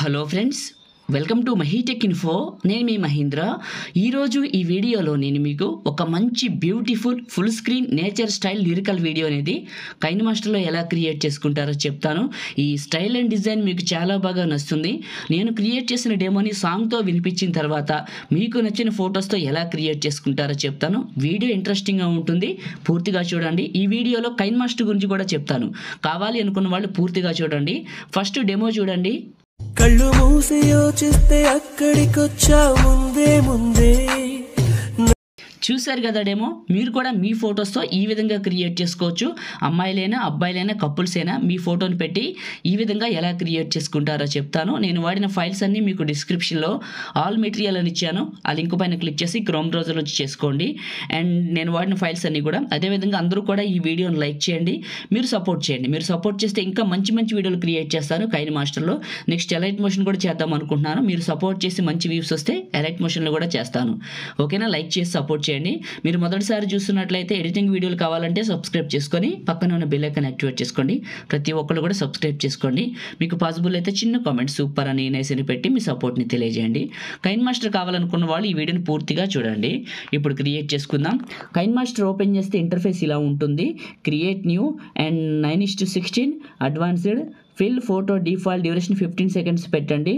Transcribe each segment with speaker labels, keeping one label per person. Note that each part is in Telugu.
Speaker 1: Hello friends, welcome to MahiTech info. నేను మీ మహేంద్ర. ఈరోజు ఈ వీడియోలో నేను మీకు ఒక మంచి beautiful full screen nature style lyrical video అనేది కైన్మాస్టర్లో ఎలా క్రియేట్ చేసుకుంటారో చెప్తాను. ఈ స్టైల్ అండ్ డిజైన్ మీకు చాలా బాగా నచ్చుతుంది. నేను క్రియేట్ చేసిన డెమోని సాంగ్తో వినిపించిన తర్వాత మీకు నచ్చిన ఫొటోస్తో ఎలా క్రియేట్ చేసుకుంటారో చెప్తాను. వీడియో ఇంట్రెస్టింగ్గా ఉంటుంది, పూర్తిగా చూడండి. ఈ వీడియోలో కైన్మాస్టర్ గురించి కూడా చెప్తాను. కావాలి అనుకున్న వాళ్ళు పూర్తిగా చూడండి. ఫస్ట్ డెమో చూడండి.
Speaker 2: కళ్ళు మూసి యోచిస్తే అక్కడికొచ్చా ముందే
Speaker 1: చూశారు కదా డెమో. మీరు కూడా మీ ఫొటోస్తో ఈ విధంగా క్రియేట్ చేసుకోవచ్చు. అమ్మాయిలైనా అబ్బాయిలైనా కపుల్స్ అయినా మీ ఫోటోని పెట్టి ఈ విధంగా ఎలా క్రియేట్ చేసుకుంటారో చెప్తాను. నేను వాడిన ఫైల్స్ అన్నీ మీకు డిస్క్రిప్షన్లో ఆల్ మెటీరియల్ అని ఇచ్చాను. ఆ లింక్ పైన క్లిక్ చేసి క్రోమ్ బ్రౌజర్ నుంచి చేసుకోండి. అండ్ నేను వాడిన ఫైల్స్ అన్నీ కూడా అదేవిధంగా అందరూ కూడా ఈ వీడియోని లైక్ చేయండి. మీరు సపోర్ట్ చేయండి. మీరు సపోర్ట్ చేస్తే ఇంకా మంచి మంచి వీడియోలు క్రియేట్ చేస్తాను కైన్మాస్టర్లో. నెక్స్ట్ ఎలైట్ మోషన్ కూడా చేద్దాం అనుకుంటున్నాను. మీరు సపోర్ట్ చేసి మంచి వ్యూస్ వస్తే ఎలైట్ మోషన్లో కూడా చేస్తాను. ఓకేనా? లైక్ చేసి సపోర్ట్ చేయండి. మీరు మొదటిసారి చూస్తున్నట్లయితే ఎడిటింగ్ వీడియోలు కావాలంటే సబ్స్క్రైబ్ చేసుకొని పక్కన ఉన్న బెల్ ఐకాన్ యాక్టివేట్ చేసుకోండి. ప్రతి ఒక్కరు కూడా సబ్స్క్రైబ్ చేసుకోండి. మీకు పాసిబుల్ అయితే చిన్న కామెంట్ సూపర్ అని నైస్ అని పెట్టి మీ సపోర్ట్ని తెలియజేయండి. కైన్మాస్టర్ కావాలనుకున్న వాళ్ళు ఈ వీడియోని పూర్తిగా చూడండి. ఇప్పుడు క్రియేట్ చేసుకుందాం. కైన్మాస్టర్ ఓపెన్ చేస్తే ఇంటర్ఫేస్ ఇలా ఉంటుంది. Create new and 9:16 advanced fill photo default duration 15 seconds పెట్టండి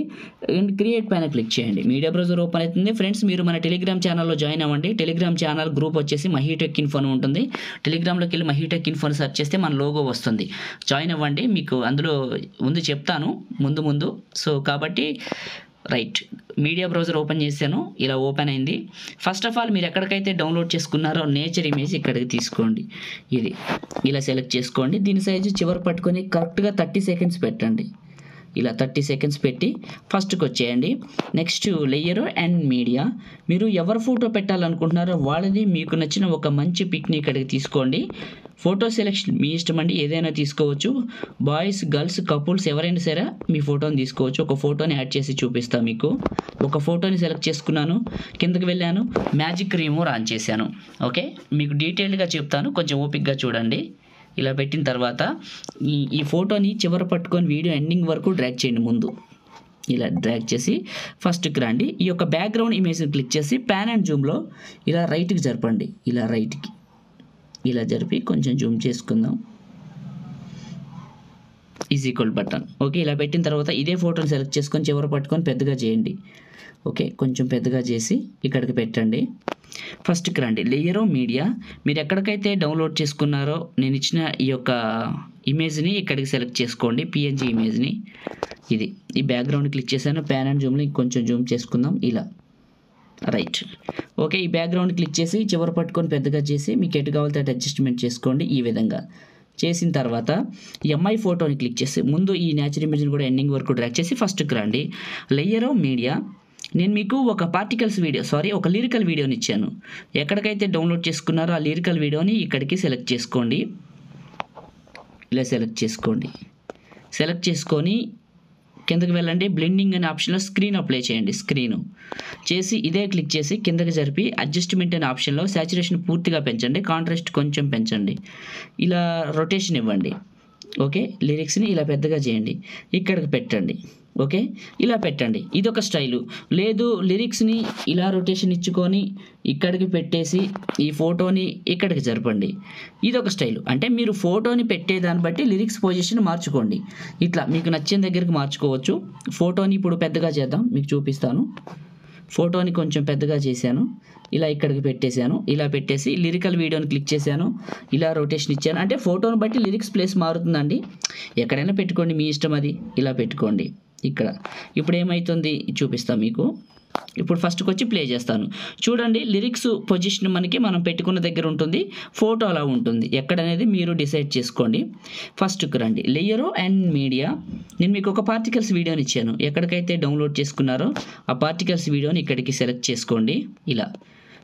Speaker 1: అండ్ క్రియేట్ పైన క్లిక్ చేయండి. మీడియా బ్రౌజర్ ఓపెన్ అవుతుంది. ఫ్రెండ్స్, మీరు మన టెలిగ్రామ్ ఛానల్లో జాయిన్ అవ్వండి. టెలిగ్రామ్ ఛానల్ గ్రూప్ వచ్చేసి మహీటెక్ ఇన్ఫో అని ఉంటుంది. టెలిగ్రామ్లోకి వెళ్ళి మహీటెక్ ఇన్ఫోని సెర్చ్ చేస్తే మన లోగో వస్తుంది. జాయిన్ అవ్వండి. మీకు అందులో ముందు చెప్తాను ముందు. సో కాబట్టి రైట్, మీడియా బ్రౌజర్ ఓపెన్ చేశాను. ఇలా ఓపెన్ అయింది. ఫస్ట్ ఆఫ్ ఆల్ మీరు ఎక్కడికైతే డౌన్లోడ్ చేసుకున్నారో నేచర్ ఇమేజ్ ఇక్కడికి తీసుకోండి. ఇది ఇలా సెలెక్ట్ చేసుకోండి. దీని సైజు చివరి పట్టుకొని కరెక్ట్గా 30 సెకండ్స్ పెట్టండి. ఇలా 30 సెకండ్స్ పెట్టి ఫస్ట్కి వచ్చేయండి. Next layer and media. మీరు ఎవరు ఫోటో పెట్టాలనుకుంటున్నారో వాళ్ళది మీకు నచ్చిన ఒక మంచి పిక్ని ఇక్కడికి తీసుకోండి. ఫోటో సెలెక్షన్ మీ ఇష్టం అండి, ఏదైనా తీసుకోవచ్చు. బాయ్స్ గర్ల్స్ కపుల్స్ ఎవరైనా సరే మీ ఫోటోని తీసుకోవచ్చు. ఒక ఫోటోని యాడ్ చేసి చూపిస్తాను మీకు. ఒక ఫోటోని సెలెక్ట్ చేసుకున్నాను, కిందకి వెళ్ళాను, మ్యాజిక్ రిమూవ్ ఆన్ చేశాను. ఓకే, మీకు డీటెయిల్డ్గా చెప్తాను, కొంచెం ఓపిక్గా చూడండి. ఇలా పెట్టిన తర్వాత ఈ ఫోటోని చివర పట్టుకొని వీడియో ఎండింగ్ వరకు డ్రాగ్ చేయండి. ముందు ఇలా డ్రాగ్ చేసి ఫస్ట్కి రండి. ఈ యొక్క బ్యాక్గ్రౌండ్ ఇమేజ్ని క్లిక్ చేసి ప్యాన్ అండ్ జూమ్లో ఇలా రైట్కి జరపండి. ఇలా రైట్కి ఇలా జరిపి కొంచెం జూమ్ చేసుకుందాం. Is equal button. ఓకే, ఇలా పెట్టిన తర్వాత ఇదే ఫోటోని సెలెక్ట్ చేసుకొని చివర పట్టుకొని పెద్దగా చేయండి. ఓకే, కొంచెం పెద్దగా చేసి ఇక్కడికి పెట్టండి. ఫస్ట్కి రండి. Layer media. మీరు ఎక్కడికైతే డౌన్లోడ్ చేసుకున్నారో నేను ఇచ్చిన ఈ యొక్క ఇమేజ్ని ఇక్కడికి సెలెక్ట్ చేసుకోండి. పిఎన్జీ ఇమేజ్ని. ఇది ఈ బ్యాక్గ్రౌండ్ క్లిక్ చేశాను. ప్యాన్ అండ్ జూమ్లో ఇంకొంచెం జూమ్ చేసుకుందాం. ఇలా రైట్. ఓకే, ఈ బ్యాక్గ్రౌండ్ క్లిక్ చేసి చివరి పట్టుకొని పెద్దగా చేసి మీకు ఎటు కావాలితే అటు అడ్జస్ట్మెంట్ చేసుకోండి. ఈ విధంగా చేసిన తర్వాత ఈ అమ్మాయి ఫోటోని క్లిక్ చేసి ముందు ఈ నేచర్ ఇమేజ్ని కూడా ఎండింగ్ వరకు డ్రాగ్ చేసి ఫస్ట్కి రండి. Layer media. నేను మీకు ఒక లిరికల్ వీడియోని ఇచ్చాను. ఎక్కడికైతే డౌన్లోడ్ చేసుకున్నారో ఆ లిరికల్ వీడియోని ఇక్కడికి సెలెక్ట్ చేసుకోండి. ఇలా సెలెక్ట్ చేసుకొని కిందకి వెళ్ళండి. బ్లెండింగ్ అనే ఆప్షన్లో స్క్రీన్ అప్లై చేయండి. స్క్రీను చేసి ఇదే క్లిక్ చేసి కిందకి జరిపి అడ్జస్ట్మెంట్ అనే ఆప్షన్లో సాచురేషన్ పూర్తిగా పెంచండి, కాంట్రాస్ట్ కొంచెం పెంచండి, ఇలా రొటేషన్ ఇవ్వండి. ఓకే, లిరిక్స్ని ఇలా పెద్దగా చేయండి, ఇక్కడికి పెట్టండి. ఓకే, ఇలా పెట్టండి. ఇదొక స్టైలు. లేదు, లిరిక్స్ని ఇలా రొటేషన్ ఇచ్చుకొని ఇక్కడికి పెట్టేసి ఈ ఫోటోని ఇక్కడికి జరపండి. ఇదొక స్టైలు. అంటే మీరు ఫోటోని పెట్టేదాన్ని బట్టి లిరిక్స్ పొజిషన్ మార్చుకోండి. ఇట్లా మీకు నచ్చిన దగ్గరికి మార్చుకోవచ్చు. ఫోటోని ఇప్పుడు పెద్దగా చేద్దాం, మీకు చూపిస్తాను. ఫోటోని కొంచెం పెద్దగా చేశాను, ఇలా ఇక్కడికి పెట్టేశాను. ఇలా పెట్టేసి లిరికల్ వీడియోని క్లిక్ చేశాను, ఇలా రొటేషన్ ఇచ్చాను. అంటే ఫోటోని బట్టి లిరిక్స్ ప్లేస్ మారుతుందండి. ఎక్కడైనా పెట్టుకోండి, మీ ఇష్టం అది. ఇలా పెట్టుకోండి. ఇక్కడ ఇప్పుడు ఏమవుతుంది చూపిస్తాను మీకు. ఇప్పుడు ఫస్ట్కి వచ్చి ప్లే చేస్తాను. చూడండి, లిరిక్స్ పొజిషన్ మనకి మనం పెట్టుకున్న దగ్గర ఉంటుంది, ఫోటో అలా ఉంటుంది. ఎక్కడనేది మీరు డిసైడ్ చేసుకోండి. ఫస్ట్కి రండి. Layer and media. నేను మీకు ఒక పార్టికల్స్ వీడియోని ఇచ్చాను. ఎక్కడికైతే డౌన్లోడ్ చేసుకున్నారో ఆ పార్టికల్స్ వీడియోని ఇక్కడికి సెలెక్ట్ చేసుకోండి. ఇలా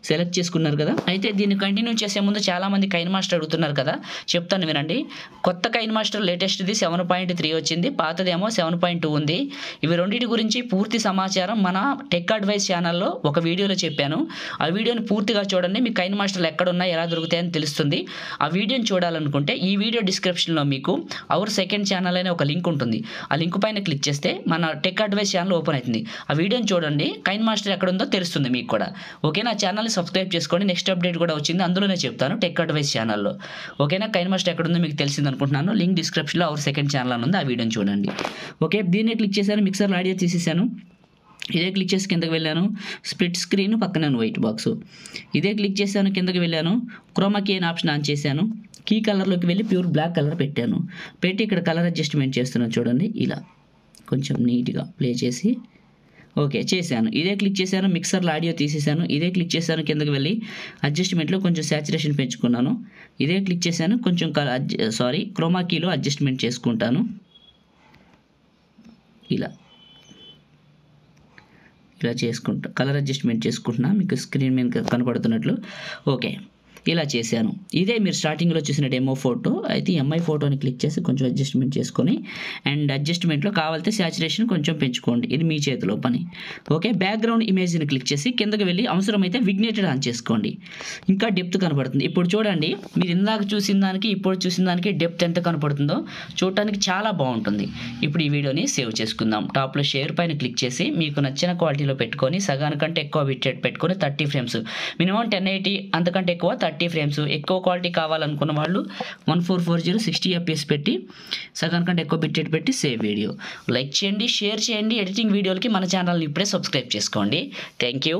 Speaker 1: సెలెక్ట్ చేసుకున్నారు కదా. అయితే దీన్ని కంటిన్యూ చేసే ముందు చాలామంది కైన్ మాస్టర్ అడుగుతున్నారు కదా, చెప్తాను వినండి. కొత్త కైన్ మాస్టర్ లేటెస్ట్ది 7.3 వచ్చింది, పాతదేమో 7.2 ఉంది. ఇవి రెండింటి గురించి పూర్తి సమాచారం మన టెక్ అడ్వైస్ ఛానల్లో ఒక వీడియోలో చెప్పాను. ఆ వీడియోని పూర్తిగా చూడండి, మీ కైన్ మాస్టర్లు ఎక్కడున్నా ఎలా దొరుకుతాయని తెలుస్తుంది. ఆ వీడియోని చూడాలనుకుంటే ఈ వీడియో డిస్క్రిప్షన్లో మీకు అవర్ సెకండ్ ఛానల్ అనే ఒక లింక్ ఉంటుంది. ఆ లింక్ పైన క్లిక్ చేస్తే మన టెక్ అడ్వైస్ ఛానల్ ఓపెన్ అవుతుంది. ఆ వీడియోని చూడండి, కైన్ మాస్టర్ ఎక్కడుందో తెలుస్తుంది మీకు కూడా. ఓకేనా, ఛానల్ని సబ్స్క్రైబ్ చేసుకోండి. నెక్స్ట్ అప్డేట్ కూడా వచ్చింది, అందులోనే చెప్తాను టెక్ అడ్వైస్ ఛానల్లో. ఓకేనా, కైన్ మాస్టర్ ఎక్కడుందో మీకు తెలిసింది అనుకుంటున్నాను. లింక్ డిస్క్రిప్షన్లో అవర్ సెకండ్ ఛానల్ అని ఉంది, ఆ వీడియోని చూడండి. ఓకే, దీన్నే క్లిక్ చేశాను, మిక్సర్లో ఆడియో తీసేసాను. ఇదే క్లిక్ చేసి కిందకి వెళ్ళాను, స్ప్లిట్ స్క్రీన్ పక్కన వైట్ బాక్స్. ఇదే క్లిక్ చేశాను, కిందకి వెళ్ళాను, క్రోమా కీ అనే ఆప్షన్ ఆన్ చేశాను. కీ కలర్లోకి వెళ్ళి ప్యూర్ బ్లాక్ కలర్ పెట్టాను. పెట్టి ఇక్కడ కలర్ అడ్జస్ట్మెంట్ చేస్తున్నాను చూడండి, ఇలా కొంచెం నీట్గా ప్లే చేసి ఓకే చేశాను. ఇదే క్లిక్ చేశాను, మిక్సర్లో ఆడియో తీసేసాను. ఇదే క్లిక్ చేశాను, కిందకి వెళ్ళి అడ్జస్ట్మెంట్లో కొంచెం శాచురేషన్ పెంచుకున్నాను. ఇదే క్లిక్ చేశాను, కొంచెం క్రోమా కీలో అడ్జస్ట్మెంట్ చేసుకుంటాను. ఇలా చేసుకుంటా కలర్ అడ్జస్ట్మెంట్ చేసుకుంటున్నా, మీకు స్క్రీన్ మీద కనపడుతున్నట్లు. ఓకే, ఇలా చేశాను. ఇదే మీరు స్టార్టింగ్లో చూసిన డెమో ఫోటో. అయితే ఎంఐ ఫోటోని క్లిక్ చేసి కొంచెం అడ్జస్ట్మెంట్ చేసుకొని, అండ్ అడ్జస్ట్మెంట్లో కావాలంటే శాచురేషన్ కొంచెం పెంచుకోండి, ఇది మీ చేతిలో పని. ఓకే, బ్యాక్గ్రౌండ్ ఇమేజ్ని క్లిక్ చేసి కిందకి వెళ్ళి అవసరమైతే విగ్నేటెడ్ ఆన్ చేసుకోండి, ఇంకా డెప్త్ కనపడుతుంది. ఇప్పుడు చూడండి, మీరు ఇందాక చూసిన దానికి ఇప్పుడు చూసిన దానికి డెప్త్ ఎంత కనపడుతుందో చూడటానికి చాలా బాగుంటుంది. ఇప్పుడు ఈ వీడియోని సేవ్ చేసుకుందాం. టాప్లో షేర్ పైన క్లిక్ చేసి మీకు నచ్చిన క్వాలిటీలో పెట్టుకొని, సగానికంటే ఎక్కువ బిట్ రేట్ పెట్టుకొని 30 ఫ్రేమ్స్, మినిమం 1080, అంతకంటే ఎక్కువ 30 ఫ్రేమ్స్. ఎక్కువ క్వాలిటీ కావాలనుకున్న వాళ్ళు 1440 60 fps పెట్టి సగానికంటే ఎక్కువ బిట్ రేట్ పెట్టి సేవ్ వీడియో. లైక్ చేయండి, షేర్ చేయండి. ఎడిటింగ్ వీడియోలకి మన ఛానల్ని ఇప్పుడే సబ్స్క్రైబ్ చేసుకోండి. Thank you.